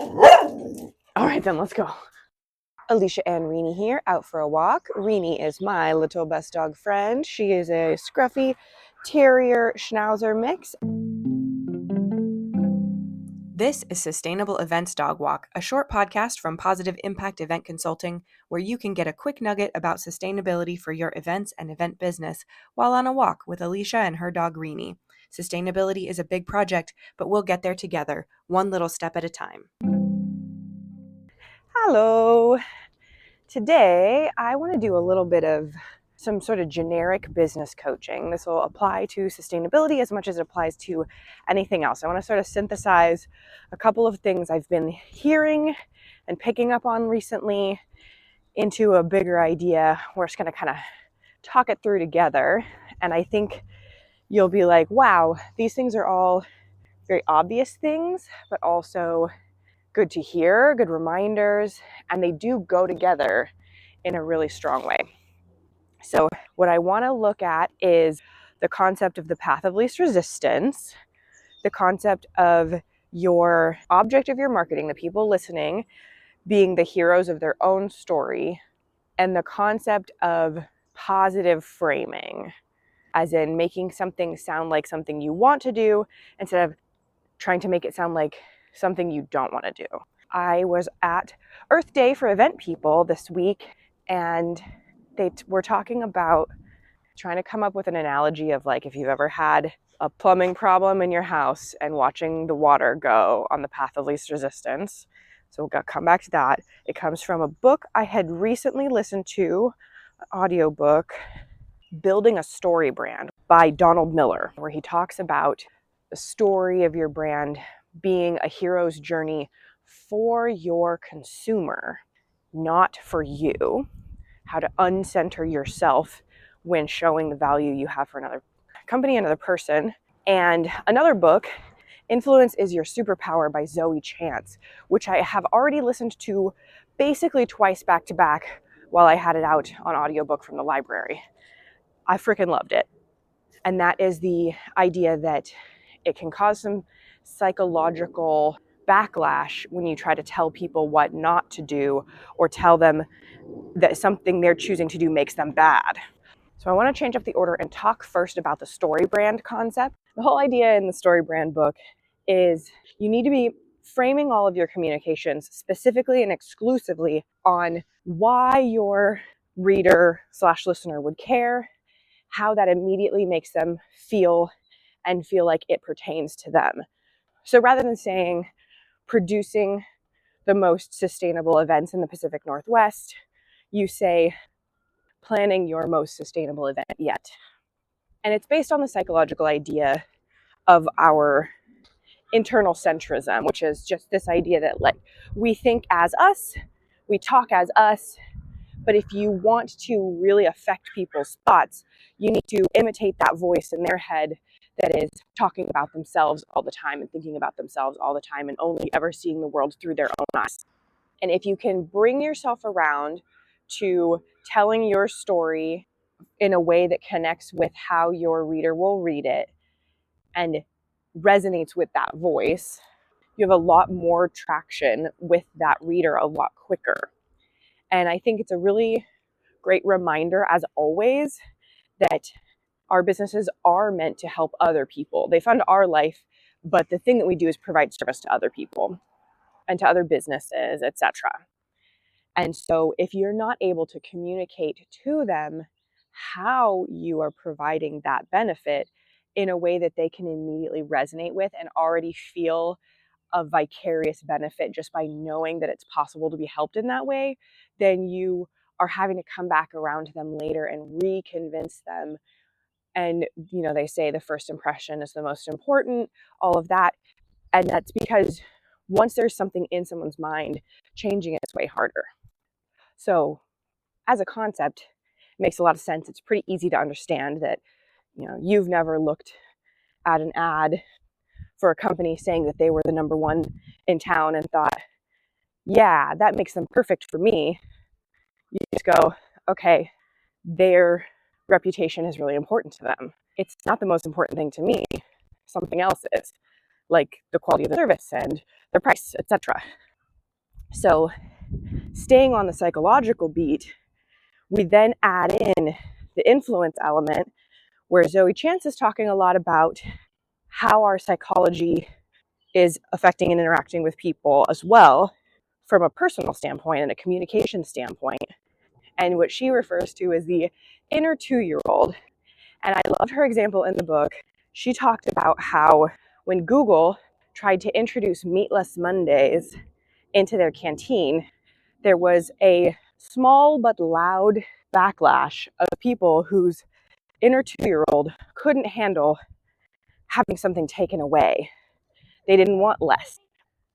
All right, then let's go. Alicia and Renee here, out for a walk. Renee is my little best dog friend. She is a scruffy terrier schnauzer mix. This is Sustainable Events Dog Walk, a short podcast from Positive Impact Event Consulting, where you can get a quick nugget about sustainability for your events and event business while on a walk with Alicia and her dog Renee. Sustainability is a big project, but we'll get there together, one little step at a time. Hello. Today, I want to do a little bit of some sort of generic business coaching. This will apply to sustainability as much as it applies to anything else. I want to sort of synthesize a couple of things I've been hearing and picking up on recently into a bigger idea. We're just going to kind of talk it through together. And I think you'll be like, wow, these things are all very obvious things, but also good to hear, good reminders, and they do go together in a really strong way. So what I want to look at is the concept of the path of least resistance, the concept of your object of your marketing, the people listening, being the heroes of their own story, and the concept of positive framing, as in making something sound like something you want to do instead of trying to make it sound like something you don't want to do. I was at Earth Day for event people this week, and they were talking about trying to come up with an analogy of like if you've ever had a plumbing problem in your house and watching the water go on the path of least resistance. So we'll come back to that. It comes from a book I had recently listened to, an audiobook, Building a StoryBrand by Donald Miller, where he talks about the story of your brand being a hero's journey for your consumer, not for you. How to uncenter yourself when showing the value you have for another company, another person. And another book, Influence is Your Superpower by Zoe Chance, which I have already listened to basically twice back to back while I had it out on audiobook from the library. I freaking loved it. And that is the idea that it can cause some psychological backlash when you try to tell people what not to do or tell them that something they're choosing to do makes them bad. So I want to change up the order and talk first about the StoryBrand concept. The whole idea in the StoryBrand book is you need to be framing all of your communications specifically and exclusively on why your reader / listener would care, how that immediately makes them feel and feel like it pertains to them. So rather than saying producing the most sustainable events in the Pacific Northwest, you say planning your most sustainable event yet. And it's based on the psychological idea of our internal centrism, which is just this idea that like we think as us, we talk as us, but if you want to really affect people's thoughts, you need to imitate that voice in their head that is talking about themselves all the time and thinking about themselves all the time and only ever seeing the world through their own eyes. And if you can bring yourself around to telling your story in a way that connects with how your reader will read it and resonates with that voice, you have a lot more traction with that reader a lot quicker. And I think it's a really great reminder, as always, that our businesses are meant to help other people. They fund our life, but the thing that we do is provide service to other people and to other businesses, etc. And so if you're not able to communicate to them how you are providing that benefit in a way that they can immediately resonate with and already feel a vicarious benefit just by knowing that it's possible to be helped in that way, then you are having to come back around to them later and reconvince them. And, they say the first impression is the most important, all of that. And that's because once there's something in someone's mind, changing it's way harder. So as a concept, it makes a lot of sense. It's pretty easy to understand that, you've never looked at an ad for a company saying that they were the number one in town and thought, yeah, that makes them perfect for me. You just go, okay, their reputation is really important to them. It's not the most important thing to me. Something else is, like the quality of the service and the price, etc. So staying on the psychological beat, we then add in the influence element, where Zoe Chance is talking a lot about how our psychology is affecting and interacting with people as well from a personal standpoint and a communication standpoint. And what she refers to as the inner 2-year-old. And I loved her example in the book. She talked about how when Google tried to introduce Meatless Mondays into their canteen, there was a small but loud backlash of people whose inner 2-year-old couldn't handle having something taken away. They didn't want less.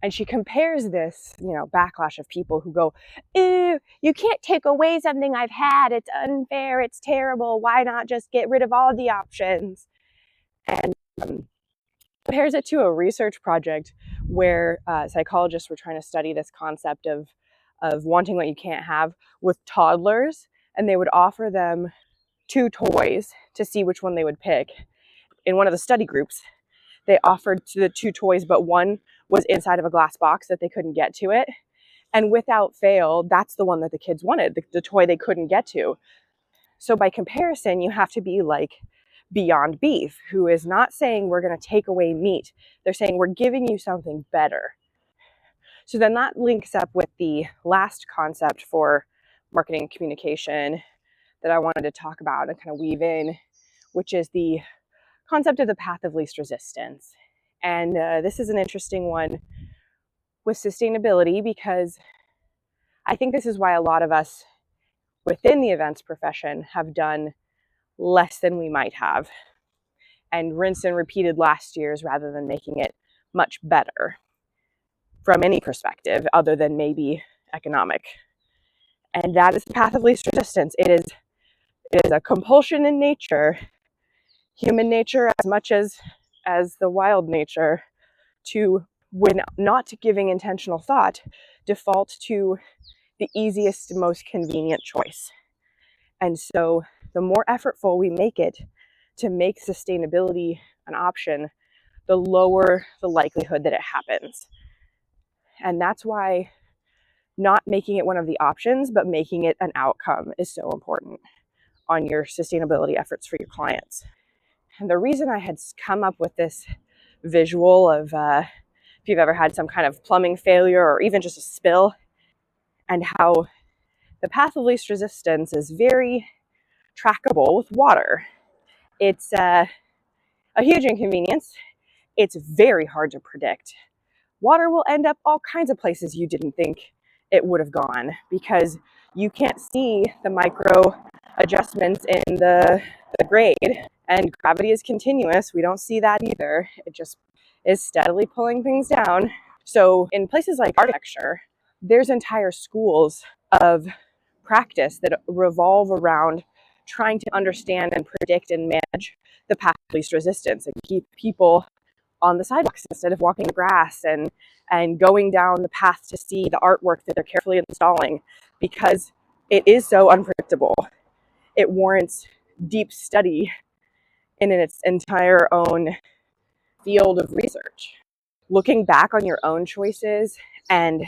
And she compares this, backlash of people who go, ew, you can't take away something I've had. It's unfair. It's terrible. Why not just get rid of all the options? And compares it to a research project where psychologists were trying to study this concept of wanting what you can't have with toddlers. And they would offer them 2 toys to see which one they would pick. In one of the study groups, they offered the 2 toys, but one was inside of a glass box that they couldn't get to it. And without fail, that's the one that the kids wanted, the toy they couldn't get to. So by comparison, you have to be like Beyond Beef, who is not saying we're going to take away meat. They're saying we're giving you something better. So then that links up with the last concept for marketing communication that I wanted to talk about and kind of weave in, which is the concept of the path of least resistance. And this is an interesting one with sustainability, because I think this is why a lot of us within the events profession have done less than we might have, and rinse and repeated last year's rather than making it much better from any perspective other than maybe economic. And that is the path of least resistance. It is a compulsion in nature, human nature as much as the wild nature, to, when not giving intentional thought, default to the easiest, most convenient choice. And so the more effortful we make it to make sustainability an option, the lower the likelihood that it happens. And that's why not making it one of the options, but making it an outcome is so important on your sustainability efforts for your clients. And the reason I had come up with this visual of if you've ever had some kind of plumbing failure or even just a spill, and how the path of least resistance is very trackable with water. It's a huge inconvenience. It's very hard to predict. Water will end up all kinds of places you didn't think it would have gone, because you can't see the micro adjustments in the grade, and gravity is continuous. We don't see that either. It just is steadily pulling things down. So in places like architecture, there's entire schools of practice that revolve around trying to understand and predict and manage the path of least resistance and keep people on the sidewalks instead of walking the grass, and going down the path to see the artwork that they're carefully installing, because it is so unpredictable. It warrants deep study in its entire own field of research. Looking back on your own choices and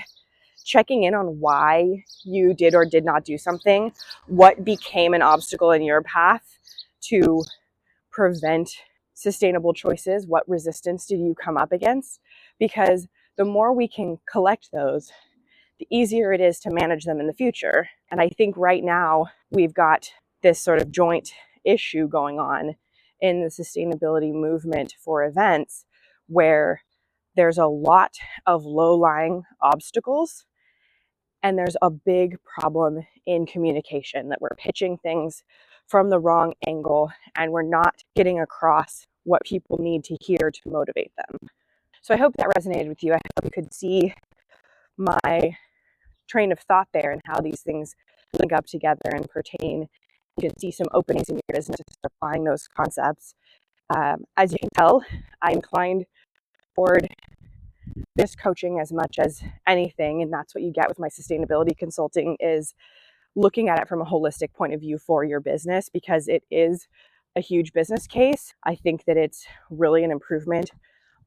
checking in on why you did or did not do something, what became an obstacle in your path to prevent sustainable choices, what resistance did you come up against? Because the more we can collect those, the easier it is to manage them in the future. And I think right now we've got this sort of joint issue going on in the sustainability movement for events, where there's a lot of low-lying obstacles, and there's a big problem in communication, that we're pitching things from the wrong angle and we're not getting across what people need to hear to motivate them. So I hope that resonated with you. I hope you could see my train of thought there and how these things link up together and pertain. You can see some openings in your business applying those concepts. As you can tell, I'm inclined toward this coaching as much as anything, and that's what you get with my sustainability consulting, is looking at it from a holistic point of view for your business, because it is a huge business case. I think that it's really an improvement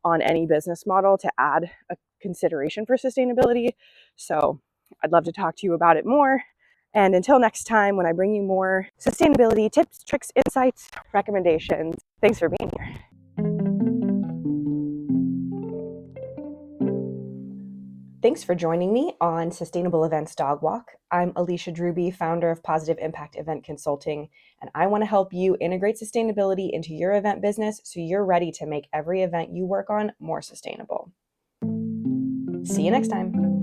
on any business model to add a consideration for sustainability. So I'd love to talk to you about it more. And until next time, when I bring you more sustainability tips, tricks, insights, recommendations, thanks for being here. Thanks for joining me on Sustainable Events Dog Walk. I'm Alicia Drewby, founder of Positive Impact Event Consulting, and I want to help you integrate sustainability into your event business so you're ready to make every event you work on more sustainable. See you next time.